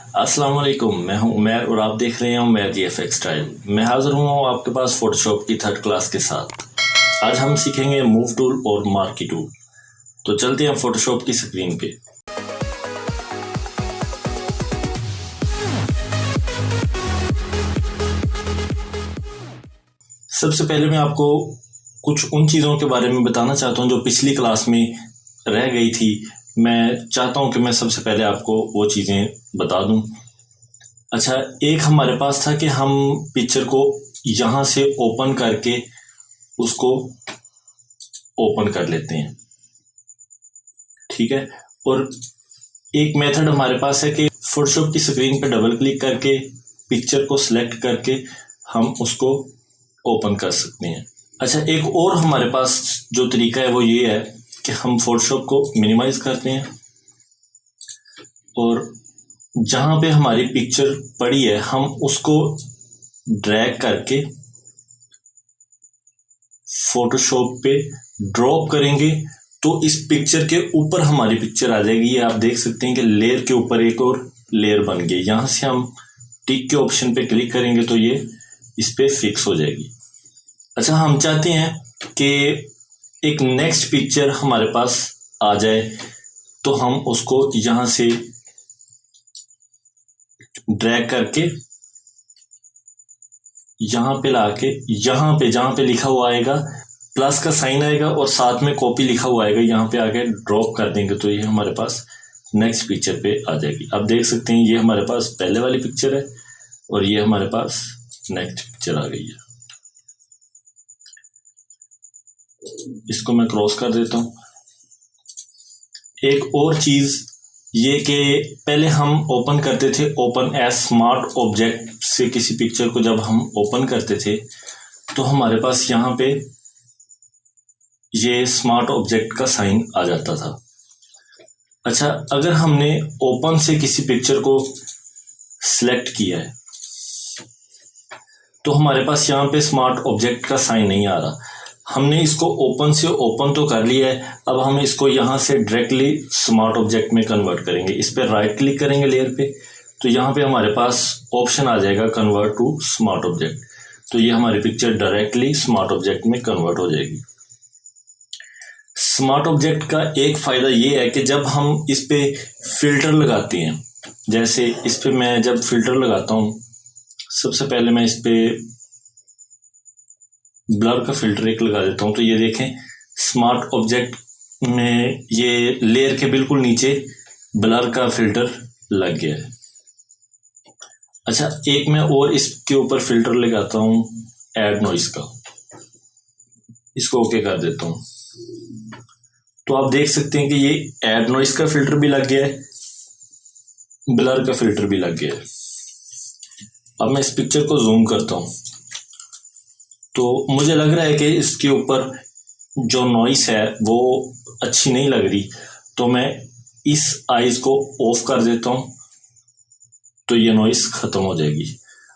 अस्सलाम वालेकुम, मैं हूं उमैर और आप देख रहे हैं उमैर GFX स्टाइल। मैं हाजिर हुआ हूं आपके पास फोटोशॉप की 3rd क्लास के साथ। आज हम सीखेंगे मूव टूल और मार्की टूल। तो चलते हैं फोटोशॉप की स्क्रीन पे। सबसे पहले मैं आपको कुछ उन चीज़ों के बारे में बताना चाहता हूं जो पिछली क्लास में रह गई थी। मैं चाहता हूं कि मैं सबसे पहले आपको वो चीज़ें बता दूं। अच्छा, एक हमारे पास था कि हम पिक्चर को यहाँ से ओपन करके उसको ओपन कर लेते हैं, ठीक है। और एक मेथड हमारे पास है कि फोटोशॉप की स्क्रीन पर डबल क्लिक करके पिक्चर को सिलेक्ट करके हम उसको ओपन कर सकते हैं। अच्छा, एक और हमारे पास जो तरीका है वो ये है कि हम फोटोशॉप को मिनिमाइज करते हैं और जहाँ पे हमारी पिक्चर पड़ी है हम उसको ड्रैग करके फोटोशॉप पे ड्रॉप करेंगे तो इस पिक्चर के ऊपर हमारी पिक्चर आ जाएगी। ये आप देख सकते हैं कि लेयर के ऊपर एक और लेयर बन गई। यहाँ से हम टिक के ऑप्शन पे क्लिक करेंगे तो ये इस पे फिक्स हो जाएगी। अच्छा, हम चाहते हैं कि एक नेक्स्ट पिक्चर हमारे पास आ जाए तो हम उसको यहाँ से ड्रैग करके यहाँ पे लाके यहाँ पे जहाँ पे लिखा हुआ आएगा प्लस का साइन आएगा और साथ में कॉपी लिखा हुआ आएगा, यहाँ पे आके ड्रॉप कर देंगे तो ये हमारे पास नेक्स्ट पिक्चर पे आ जाएगी। आप देख सकते हैं ये हमारे पास पहले वाली पिक्चर है और ये हमारे पास नेक्स्ट पिक्चर आ गई है। इसको मैं क्रॉस कर देता हूँ। एक और चीज ये कि पहले हम ओपन करते थे ओपन एज स्मार्ट ऑब्जेक्ट से किसी पिक्चर को जब हम ओपन करते थे तो हमारे पास यहाँ पे ये स्मार्ट ऑब्जेक्ट का साइन आ जाता था। अच्छा, अगर हमने ओपन से किसी पिक्चर को सिलेक्ट किया है तो हमारे पास यहाँ पे स्मार्ट ऑब्जेक्ट का साइन नहीं आ रहा। हमने इसको ओपन से ओपन तो कर लिया है, अब हम इसको यहाँ से डायरेक्टली स्मार्ट ऑब्जेक्ट में कन्वर्ट करेंगे। इस पर राइट क्लिक करेंगे लेयर पे तो यहाँ पे हमारे पास ऑप्शन आ जाएगा कन्वर्ट टू स्मार्ट ऑब्जेक्ट। तो ये हमारी पिक्चर डायरेक्टली स्मार्ट ऑब्जेक्ट में कन्वर्ट हो जाएगी। स्मार्ट ऑब्जेक्ट का एक फायदा ये है कि जब हम इस पे फिल्टर लगाते हैं, जैसे इस पे मैं जब फिल्टर लगाता हूँ, सबसे पहले मैं इस पे ब्लर का फिल्टर एक लगा देता हूं तो ये देखें स्मार्ट ऑब्जेक्ट में ये लेयर के बिल्कुल नीचे ब्लर का फिल्टर लग गया है। अच्छा, एक मैं और इसके ऊपर फिल्टर लगाता हूं ऐड नॉइस का, इसको ओके कर देता हूं तो आप देख सकते हैं कि ये ऐड नॉइस का फिल्टर भी लग गया है, ब्लर का फिल्टर भी लग गया है। अब मैं इस पिक्चर को जूम करता हूं तो मुझे लग रहा है कि इसके ऊपर जो नॉइस है वो अच्छी नहीं लग रही, तो मैं इस आइज को ऑफ कर देता हूं तो ये नॉइस खत्म हो जाएगी।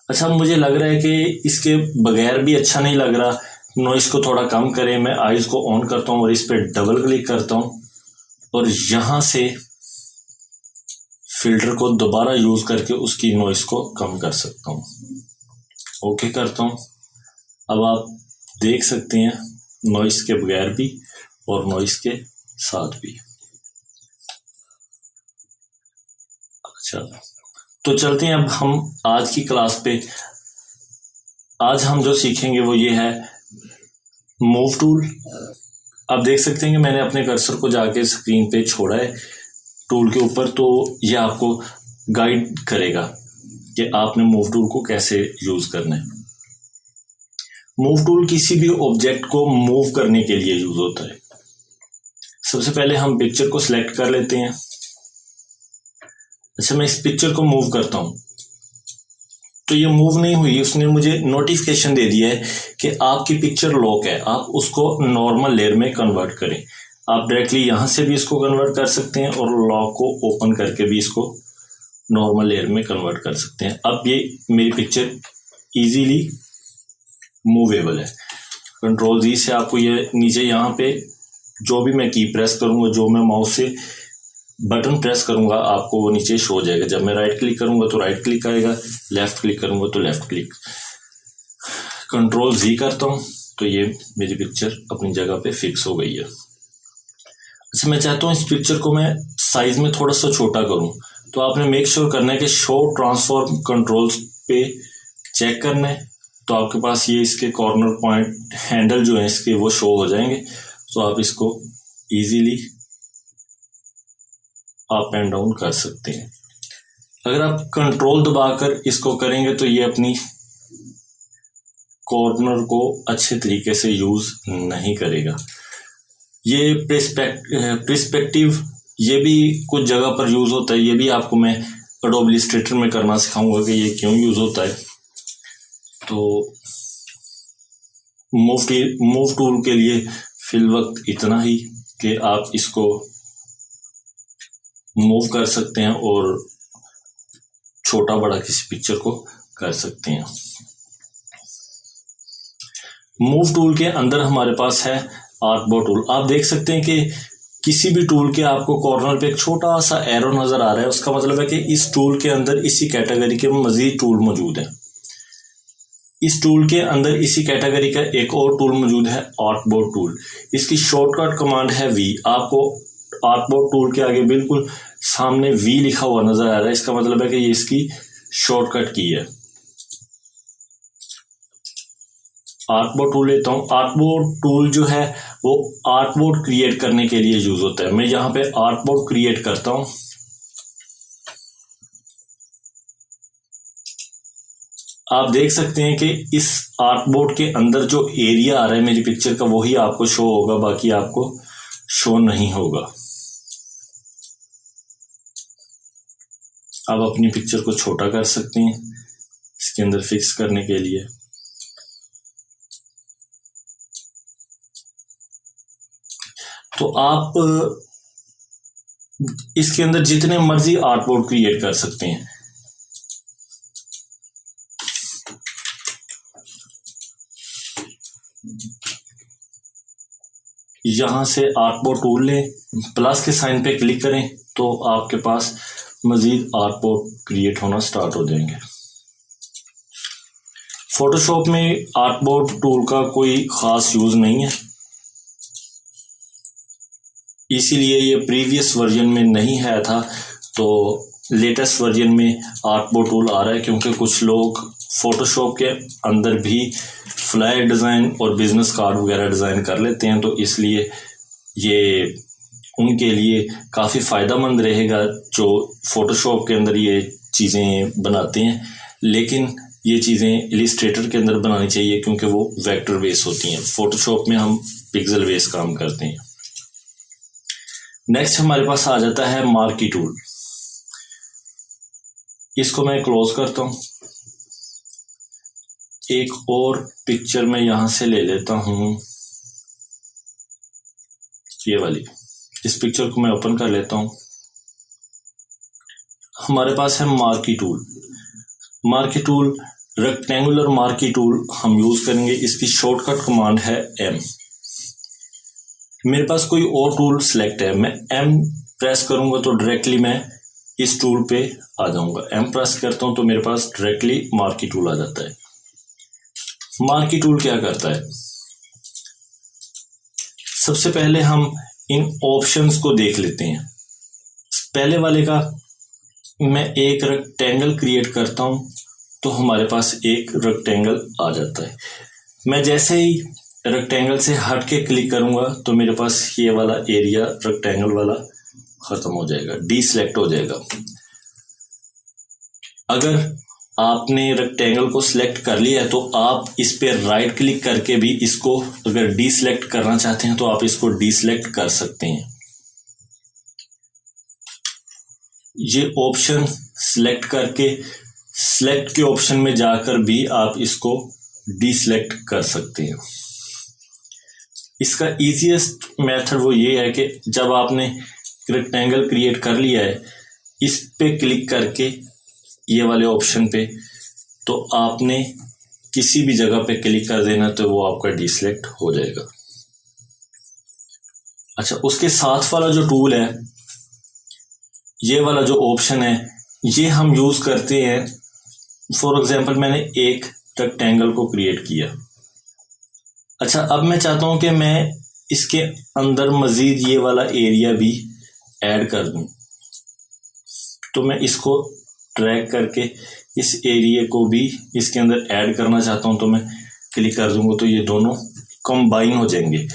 अच्छा, मुझे लग रहा है कि इसके बगैर भी अच्छा नहीं लग रहा, नॉइस को थोड़ा कम करें। मैं आइज को ऑन करता हूं और इस पर डबल क्लिक करता हूं और यहां से फिल्टर को दोबारा यूज करके उसकी नॉइस को कम कर सकता हूं। ओके करता हूं। अब आप देख सकते हैं नॉइस के बगैर भी और नॉइस के साथ भी। अच्छा, तो चलते हैं अब हम आज की क्लास पे। आज हम जो सीखेंगे वो ये है मूव टूल। आप देख सकते हैं कि मैंने अपने कर्सर को जाके स्क्रीन पे छोड़ा है टूल के ऊपर, तो ये आपको गाइड करेगा कि आपने मूव टूल को कैसे यूज करना है। मूव टूल किसी भी ऑब्जेक्ट को मूव करने के लिए यूज होता है। सबसे पहले हम पिक्चर को सिलेक्ट कर लेते हैं। अच्छा, मैं इस पिक्चर को मूव करता हूं तो ये मूव नहीं हुई, उसने मुझे नोटिफिकेशन दे दिया है कि आपकी पिक्चर लॉक है, आप उसको नॉर्मल लेयर में कन्वर्ट करें। आप डायरेक्टली यहां से भी इसको कन्वर्ट कर सकते हैं और लॉक को ओपन करके भी इसको नॉर्मल लेयर में कन्वर्ट कर सकते हैं। अब ये मेरी पिक्चर इजीली मूवेबल है। कंट्रोल जी से आपको ये नीचे यहाँ पे जो भी मैं की प्रेस करूंगा, जो मैं माउस से बटन प्रेस करूंगा आपको वो नीचे शो हो जाएगा। जब मैं राइट क्लिक करूंगा तो राइट क्लिक आएगा, लेफ्ट क्लिक करूंगा तो लेफ्ट क्लिक। कंट्रोल Z करता हूं तो ये मेरी पिक्चर अपनी जगह पे फिक्स हो गई है। अच्छा, मैं चाहता हूँ इस पिक्चर को मैं साइज में थोड़ा सा छोटा करूँ, तो आपने मेक श्योर करना है कि शो ट्रांसफॉर्म कंट्रोल्स पे चेक करना है, तो आपके पास ये इसके कॉर्नर पॉइंट हैंडल जो है इसके वो शो हो जाएंगे। तो आप इसको इजीली अप एंड डाउन कर सकते हैं। अगर आप कंट्रोल दबाकर इसको करेंगे तो ये अपनी कॉर्नर को अच्छे तरीके से यूज नहीं करेगा। ये प्रिस्पेक्टिव ये भी कुछ जगह पर यूज होता है, ये भी आपको मैं एडोब इलस्ट्रेटर में करना सिखाऊंगा कि ये क्यों यूज होता है। तो मूव टूल के लिए फिलवक्त इतना ही कि आप इसको मूव कर सकते हैं और छोटा बड़ा किसी पिक्चर को कर सकते हैं। मूव टूल के अंदर हमारे पास है आर्टबोर्ड टूल। आप देख सकते हैं कि किसी भी टूल के आपको कॉर्नर पे एक छोटा सा एरो नजर आ रहा है, उसका मतलब है कि इस टूल के अंदर इसी कैटेगरी के मजीद टूल मौजूद है। इस टूल के अंदर इसी कैटेगरी का एक और टूल मौजूद है आर्टबोर्ड टूल। इसकी शॉर्टकट कमांड है V। आपको आर्टबोर्ड टूल के आगे बिल्कुल सामने V लिखा हुआ नजर आ रहा है, इसका मतलब है कि ये इसकी शॉर्टकट की है। आर्टबोर्ड टूल लेता हूँ। आर्टबोर्ड टूल जो है वो आर्टबोर्ड क्रिएट करने के लिए यूज होता है। मैं यहाँ पे आर्टबोर्ड क्रिएट करता हूँ। आप देख सकते हैं कि इस आर्टबोर्ड के अंदर जो एरिया आ रहा है मेरी पिक्चर का वही आपको शो होगा, बाकी आपको शो नहीं होगा। आप अपनी पिक्चर को छोटा कर सकते हैं इसके अंदर फिक्स करने के लिए। तो आप इसके अंदर जितने मर्जी आर्टबोर्ड क्रिएट कर सकते हैं। यहां से आर्टबोर्ड टूल लें, प्लस के साइन पे क्लिक करें तो आपके पास मजीद आर्टबोर्ड क्रिएट होना स्टार्ट हो जाएंगे। फोटोशॉप में आर्टबोर्ड टूल का कोई खास यूज नहीं है, इसीलिए ये प्रीवियस वर्जन में नहीं है था, तो लेटेस्ट वर्जन में आर्टबोर्ड टूल आ रहा है। क्योंकि कुछ लोग फोटोशॉप के अंदर भी फ्लायर डिज़ाइन और बिजनेस कार्ड वगैरह डिज़ाइन कर लेते हैं, तो इसलिए ये उनके लिए काफ़ी फ़ायदेमंद रहेगा जो फोटोशॉप के अंदर ये चीज़ें बनाते हैं। लेकिन ये चीज़ें इलिस्ट्रेटर के अंदर बनानी चाहिए क्योंकि वो वेक्टर बेस होती हैं। फोटोशॉप में हम पिक्सल बेस काम करते हैं। नेक्स्ट हमारे पास आ जाता है मार्की टूल। इसको मैं क्लोज करता हूं। एक और पिक्चर मैं यहां से ले लेता हूं, ये वाली। इस पिक्चर को मैं ओपन कर लेता हूं। हमारे पास है marquee tool. Marquee tool rectangular marquee tool हम यूज करेंगे। इसकी शॉर्टकट कमांड है M। मेरे पास कोई और टूल सिलेक्ट है, मैं M प्रेस करूंगा तो डायरेक्टली मैं इस टूल पे आ जाऊंगा। M प्रेस करता हूं तो मेरे पास डायरेक्टली मार्की टूल आ जाता है। मार्की टूल क्या करता है? सबसे पहले हम इन ऑप्शंस को देख लेते हैं। पहले वाले का मैं एक रेक्टेंगल क्रिएट करता हूं तो हमारे पास एक रेक्टेंगल आ जाता है। मैं जैसे ही रेक्टेंगल से हट के क्लिक करूंगा तो मेरे पास ये वाला एरिया रेक्टेंगल वाला खत्म हो जाएगा, डीसिलेक्ट हो जाएगा। अगर आपने रेक्टेंगल को सिलेक्ट कर लिया है तो आप इस पे राइट क्लिक करके भी इसको अगर डीसिलेक्ट करना चाहते हैं तो आप इसको डीसिलेक्ट कर सकते हैं। ये ऑप्शन सिलेक्ट करके सिलेक्ट के ऑप्शन में जाकर भी आप इसको डीसिलेक्ट कर सकते हैं। इसका इजीएस्ट मेथड वो ये है कि जब आपने रेक्टेंगल क्रिएट कर लिया है, इस पे क्लिक करके ये वाले ऑप्शन पे तो आपने किसी भी जगह पे क्लिक कर देना तो वो आपका डीसिलेक्ट हो जाएगा। अच्छा, उसके साथ वाला जो टूल है ये वाला जो ऑप्शन है ये हम यूज करते हैं। फॉर एग्जांपल मैंने एक रेक्टेंगल को क्रिएट किया। अच्छा, अब मैं चाहता हूं कि मैं इसके अंदर मजीद ये वाला एरिया भी ऐड कर दूं, तो मैं इसको ड्रैग करके इस एरिया को भी इसके अंदर ऐड करना चाहता हूं, तो मैं क्लिक कर दूंगा तो ये दोनों कंबाइन हो जाएंगे।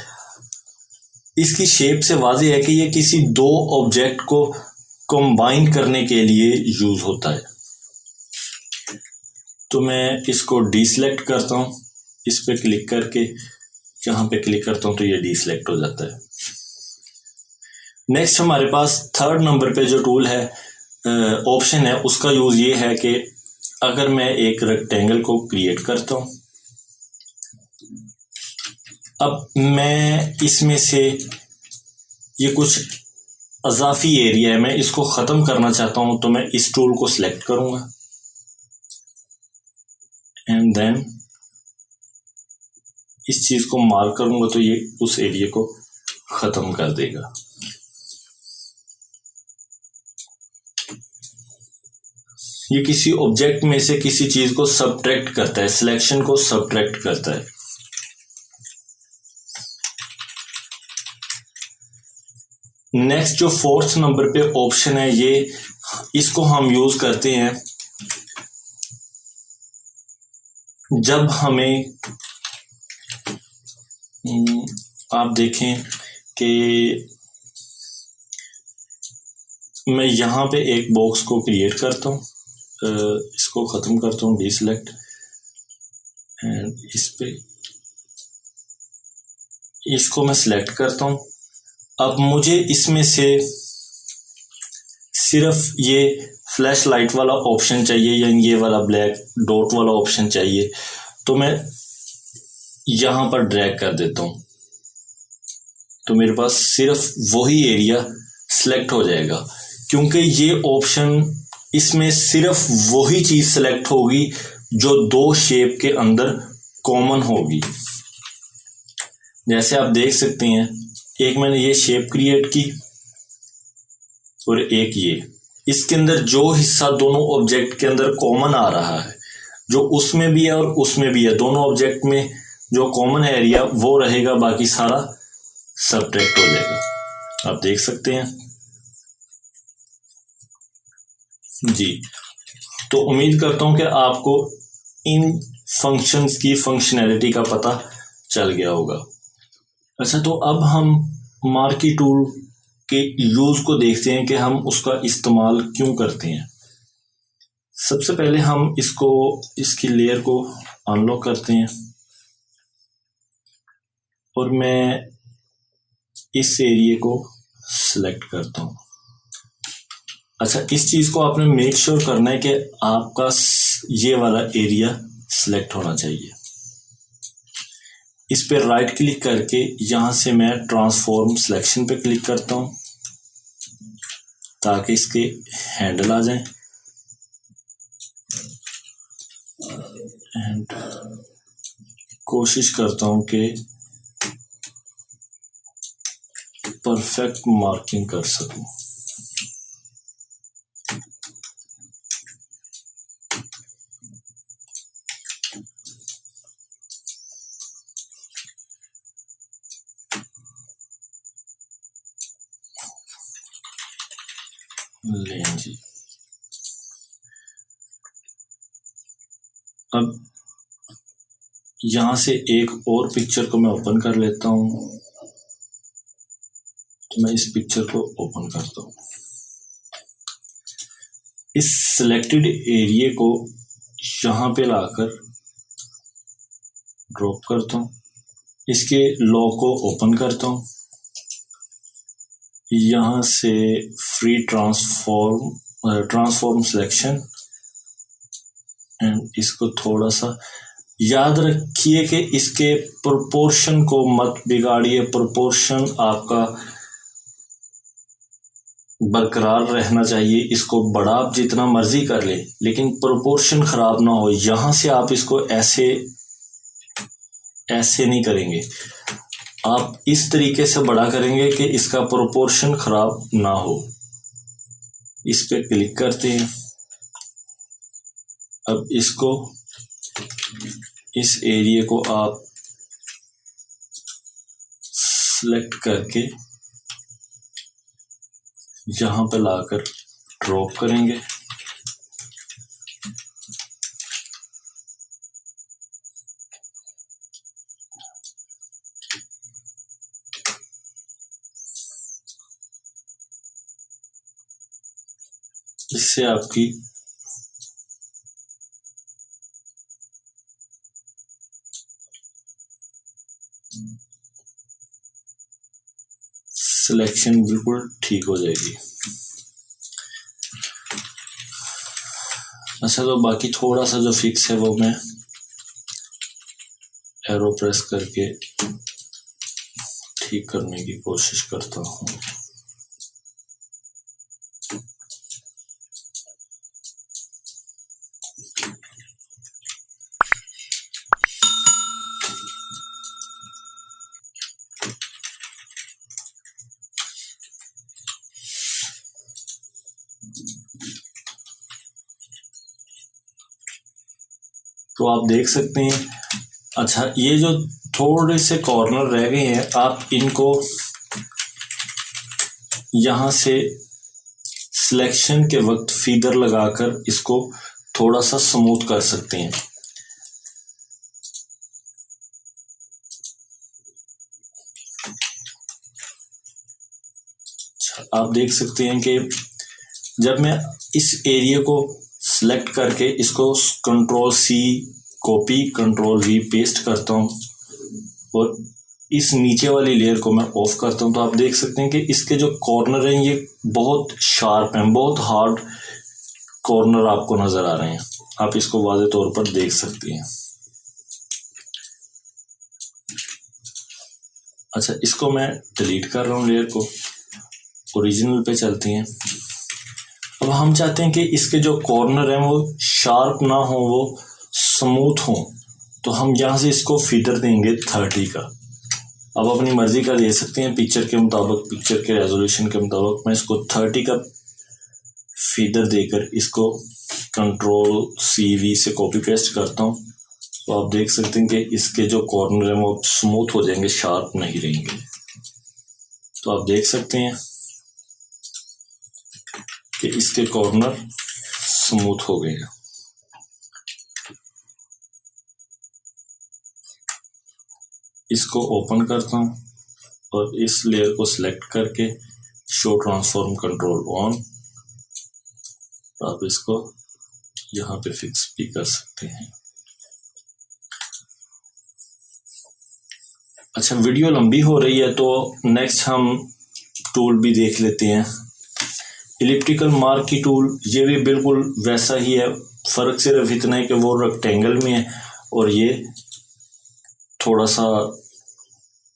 इसकी शेप से वाज़ेह है कि ये किसी दो ऑब्जेक्ट को कंबाइन करने के लिए यूज होता है। तो मैं इसको डीसेलेक्ट करता हूं, इस पे क्लिक करके यहाँ पे क्लिक करता हूं तो ये डीसेलेक्ट हो जाता है। नेक्स्ट हमारे पास थर्ड नंबर पे जो टूल है, ऑप्शन है, उसका यूज ये है कि अगर मैं एक रेक्टेंगल को क्रिएट करता हूं, अब मैं इसमें से ये कुछ अजाफी एरिया है, मैं इसको ख़त्म करना चाहता हूं, तो मैं इस टूल को सिलेक्ट करूंगा एंड देन इस चीज़ को मार्क करूंगा तो ये उस एरिया को ख़त्म कर देगा। ये किसी ऑब्जेक्ट में से किसी चीज़ को सबट्रैक्ट करता है, सिलेक्शन को सबट्रैक्ट करता है। नेक्स्ट जो फोर्थ नंबर पे ऑप्शन है, ये इसको हम यूज करते हैं जब हमें आप देखें कि मैं यहाँ पे एक बॉक्स को क्रिएट करता हूँ, इसको ख़त्म करता हूँ, डीसेलेक्ट एंड इस पे इसको मैं सिलेक्ट करता हूँ। अब मुझे इसमें से सिर्फ ये फ्लैश लाइट वाला ऑप्शन चाहिए या ये वाला ब्लैक डॉट वाला ऑप्शन चाहिए, तो मैं यहाँ पर ड्रैग कर देता हूँ तो मेरे पास सिर्फ वही एरिया सिलेक्ट हो जाएगा, क्योंकि ये ऑप्शन इसमें सिर्फ वही चीज़ सिलेक्ट होगी जो दो शेप के अंदर कॉमन होगी। जैसे आप देख सकते हैं, एक मैंने ये शेप क्रिएट की और एक ये, इसके अंदर जो हिस्सा दोनों ऑब्जेक्ट के अंदर कॉमन आ रहा है, जो उसमें भी है और उसमें भी है, दोनों ऑब्जेक्ट में जो कॉमन है एरिया वो रहेगा, बाकी सारा सबट्रैक्ट हो जाएगा। आप देख सकते हैं जी। तो उम्मीद करता हूं कि आपको इन फंक्शंस की फंक्शनैलिटी का पता चल गया होगा। अच्छा, तो अब हम मार्की टूल के यूज को देखते हैं कि हम उसका इस्तेमाल क्यों करते हैं। सबसे पहले हम इसकी लेयर को अनलॉक करते हैं और मैं इस एरिया को सिलेक्ट करता हूं। अच्छा, इस चीज को आपने मेक श्योर करना है कि आपका ये वाला एरिया सिलेक्ट होना चाहिए। इस पे राइट क्लिक करके यहां से मैं ट्रांसफॉर्म सिलेक्शन पे क्लिक करता हूं ताकि इसके हैंडल आ जाएं एंड कोशिश करता हूं कि परफेक्ट मार्किंग कर सकूं। लें जी, अब यहां से एक और पिक्चर को मैं ओपन कर लेता हूं, तो मैं इस पिक्चर को ओपन करता हूं। इस सिलेक्टेड एरिया को यहां पे लाकर ड्रॉप करता हूं, इसके लॉ को ओपन करता हूं, यहां से फ्री ट्रांसफॉर्म सिलेक्शन एंड इसको थोड़ा सा याद रखिए कि इसके प्रोपोर्शन को मत बिगाड़िए, प्रोपोर्शन आपका बरकरार रहना चाहिए। इसको बड़ा आप जितना मर्जी कर ले लेकिन प्रोपोर्शन खराब ना हो। यहां से आप इसको ऐसे नहीं करेंगे, आप इस तरीके से बड़ा करेंगे कि इसका प्रोपोर्शन खराब ना हो। इस पे क्लिक करते हैं। अब इसको, इस एरिया को आप सेलेक्ट करके यहाँ पे लाकर ड्रॉप करेंगे। इससे आपकी सिलेक्शन बिल्कुल ठीक हो जाएगी। अच्छा, तो बाकी थोड़ा सा जो फिक्स है वो मैं एरो प्रेस करके ठीक करने की कोशिश करता हूँ। तो आप देख सकते हैं। अच्छा, ये जो थोड़े से कॉर्नर रह गए हैं, आप इनको यहाँ से सिलेक्शन के वक्त फीदर लगाकर इसको थोड़ा सा स्मूथ कर सकते हैं। आप देख सकते हैं कि जब मैं इस एरिया को सिलेक्ट करके इसको control C copy, control V paste करता हूँ और इस नीचे वाली लेयर को मैं ऑफ करता हूँ, तो आप देख सकते हैं कि इसके जो कॉर्नर हैं ये बहुत शार्प हैं, बहुत हार्ड कॉर्नर आपको नजर आ रहे हैं। आप इसको वाज़े तौर पर देख सकते हैं। अच्छा, इसको मैं डिलीट कर रहा हूँ लेयर को, ओरिजिनल पे चलते हैं। अब हम चाहते हैं कि इसके जो कॉर्नर हैं वो शार्प ना हो, वो स्मूथ हो, तो हम यहाँ से इसको फीदर देंगे 30 का। अब अपनी मर्जी का दे सकते हैं पिक्चर के मुताबिक, पिक्चर के रेजोल्यूशन के मुताबिक। मैं इसको 30 का फीदर देकर इसको कंट्रोल CV से कॉपी पेस्ट करता हूँ। तो आप देख सकते हैं कि इसके जो कॉर्नर हैं वो स्मूथ हो जाएंगे, शार्प नहीं रहेंगे। तो आप देख सकते हैं कि इसके कॉर्नर स्मूथ हो गए हैं। इसको ओपन करता हूँ और इस लेयर को सिलेक्ट करके शो ट्रांसफॉर्म कंट्रोल ऑन, आप इसको यहाँ पे फिक्स भी कर सकते हैं। अच्छा, वीडियो लंबी हो रही है तो नेक्स्ट हम टूल भी देख लेते हैं। इलिप्टिकल मार्क की टूल, ये भी बिल्कुल वैसा ही है, फर्क सिर्फ इतना है कि वो रेक्टेंगल में है और ये थोड़ा सा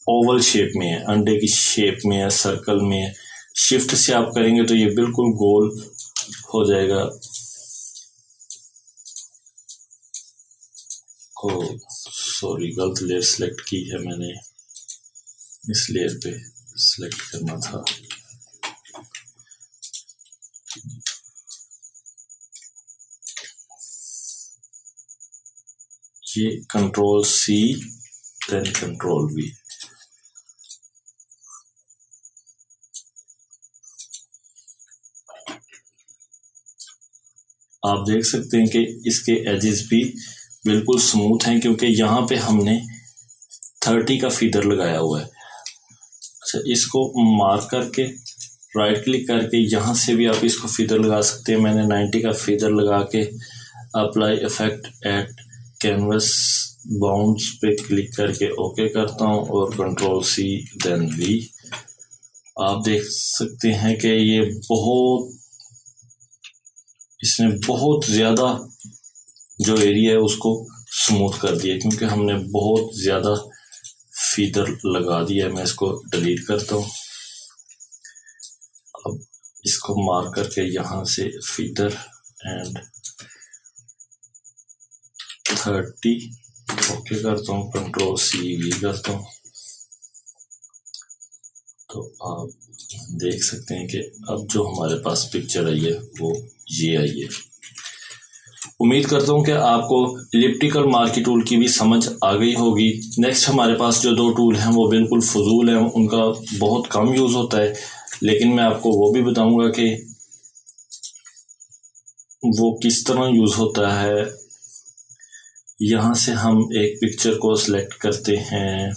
ओवल शेप में है, अंडे की शेप में है, सर्कल में है। शिफ्ट से आप करेंगे तो ये बिल्कुल गोल हो जाएगा। ओ सॉरी, गलत लेयर सेलेक्ट की है मैंने, इस लेयर पे सेलेक्ट करना था। ये control C then control V। आप देख सकते हैं कि इसके एजेस भी बिल्कुल स्मूथ हैं क्योंकि यहाँ पे हमने 30 का फीदर लगाया हुआ है। अच्छा, इसको मार्क करके राइट क्लिक करके यहाँ से भी आप इसको फीदर लगा सकते हैं। मैंने 90 का फीदर लगा के apply effect at canvas bounds पे क्लिक करके ओके करता हूँ और कंट्रोल C देन V। आप देख सकते हैं कि ये इसने बहुत ज़्यादा जो एरिया है उसको स्मूथ कर दिया क्योंकि हमने बहुत ज़्यादा फीदर लगा दिया है। मैं इसको डिलीट करता हूँ। अब इसको मार्क करके यहाँ से फीदर एंड 30 ओके करता हूँ, कंट्रोल C V करता हूँ। तो आप देख सकते हैं कि अब जो हमारे पास पिक्चर आई है वो ये आई है। उम्मीद करता हूँ कि आपको इलिप्टिकल मार्की टूल की भी समझ आ गई होगी। नेक्स्ट हमारे पास जो दो टूल हैं वो बिल्कुल फजूल हैं, उनका बहुत कम यूज़ होता है, लेकिन मैं आपको वो भी बताऊंगा कि वो किस तरह यूज़ होता है। यहाँ से हम एक पिक्चर को सिलेक्ट करते हैं,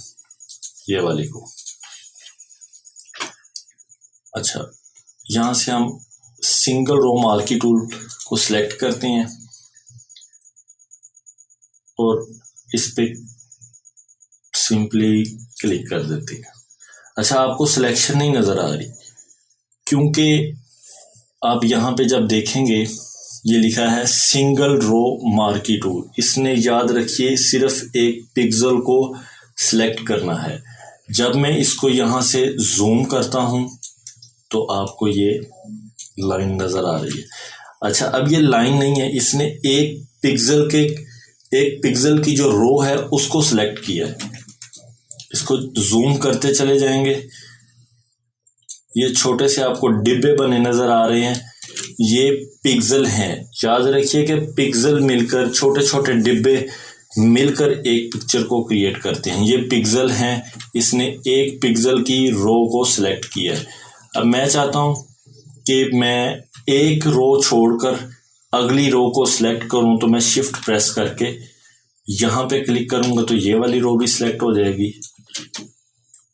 ये वाली को। अच्छा, यहाँ से हम सिंगल रो मार्की टूल को सिलेक्ट करते हैं और इस पे सिंपली क्लिक कर देते हैं। अच्छा, आपको सिलेक्शन नहीं नज़र आ रही क्योंकि आप यहाँ पे जब देखेंगे ये लिखा है सिंगल रो मार्की टूल। इसने याद रखिए सिर्फ एक पिक्सल को सिलेक्ट करना है। जब मैं इसको यहाँ से जूम करता हूँ तो आपको ये लाइन नज़र आ रही है। अच्छा, अब ये लाइन नहीं है, इसने एक पिक्सल की जो रो है उसको सिलेक्ट किया है। इसको जूम करते चले जाएंगे, ये छोटे से आपको डिब्बे बने नज़र आ रहे हैं, ये पिक्सल हैं। याद रखिए कि पिक्सल मिलकर, छोटे छोटे डिब्बे मिलकर एक पिक्चर को क्रिएट करते हैं। ये पिक्सल हैं, इसने एक पिक्सल की रो को सिलेक्ट किया है। अब मैं चाहता हूँ कि मैं एक रो छोड़कर अगली रो को सिलेक्ट करूँ, तो मैं शिफ्ट प्रेस करके यहाँ पे क्लिक करूँगा तो ये वाली रो भी सिलेक्ट हो जाएगी।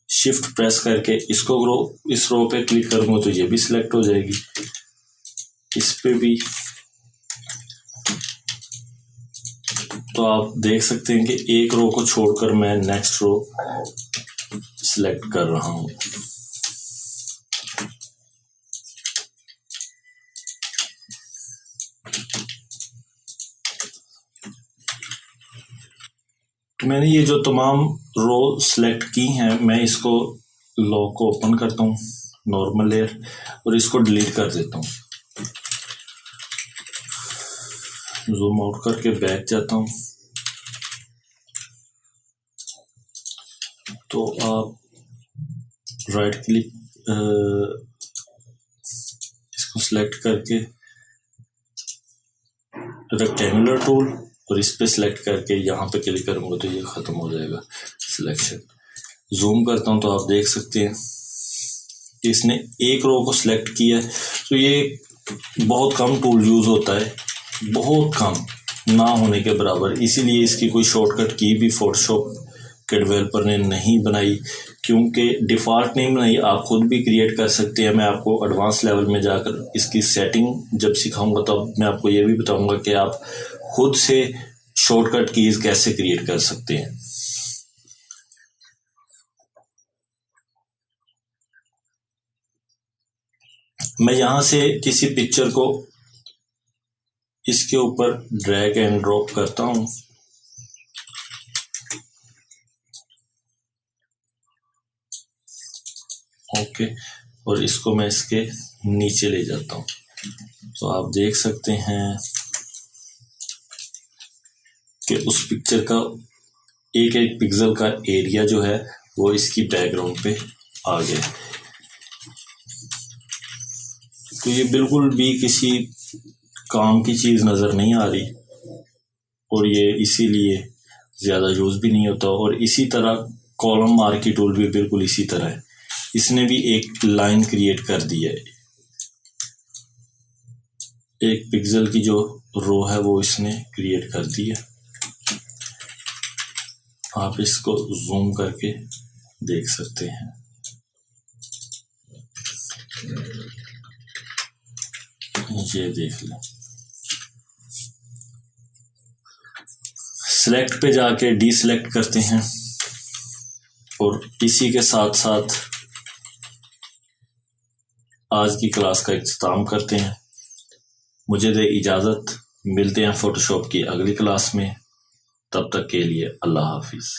शिफ्ट प्रेस करके इस रो पे क्लिक करूँगा तो ये भी सिलेक्ट हो जाएगी, इस पे भी। तो आप देख सकते हैं कि एक रो को छोड़कर मैं नेक्स्ट रो सिलेक्ट कर रहा हूँ। तो मैंने ये जो तमाम रो सिलेक्ट की हैं, मैं इसको लॉक को ओपन करता हूँ, नॉर्मल लेयर, और इसको डिलीट कर देता हूँ। जूम आउट करके बैक जाता हूँ तो आप राइट क्लिक इसको सिलेक्ट करके रेक्टेंगुलर टूल और इस पे सिलेक्ट करके यहाँ पे क्लिक करूँगा तो ये ख़त्म हो जाएगा सिलेक्शन। जूम करता हूँ तो आप देख सकते हैं कि इसने एक रो को सिलेक्ट किया है। तो ये बहुत कम टूल यूज़ होता है, बहुत कम, ना होने के बराबर। इसीलिए इसकी कोई शॉर्टकट की भी फोटोशॉप के डेवलपर ने नहीं बनाई, क्योंकि डिफ़ॉल्ट नहीं बनाई, आप खुद भी क्रिएट कर सकते हैं। मैं आपको एडवांस लेवल में जाकर इसकी सेटिंग जब सिखाऊंगा तब मैं आपको ये भी बताऊंगा कि आप खुद से शॉर्टकट कीज़ कैसे क्रिएट कर सकते हैं। मैं यहाँ से किसी पिक्चर को इसके ऊपर ड्रैग एंड ड्रॉप करता हूँ, ओके, और इसको मैं इसके नीचे ले जाता हूँ। तो आप देख सकते हैं कि उस पिक्चर का एक एक पिक्सल का एरिया जो है वो इसकी बैकग्राउंड पे आ गया। तो ये बिल्कुल भी किसी काम की चीज़ नज़र नहीं आ रही और ये इसीलिए ज़्यादा यूज़ भी नहीं होता। और इसी तरह कॉलम मार्की टूल भी बिल्कुल इसी तरह है, इसने भी एक लाइन क्रिएट कर दी है, एक पिक्सल की जो रो है वो इसने क्रिएट कर दी है। आप इसको जूम करके देख सकते हैं। ये देख लें, सिलेक्ट पे जाके डीसिलेक्ट करते हैं और इसी के साथ साथ आज की क्लास का इख्तिताम करते हैं। मुझे दे इजाज़त, मिलते हैं फ़ोटोशॉप की अगली क्लास में। तब तक के लिए अल्लाह हाफिज़।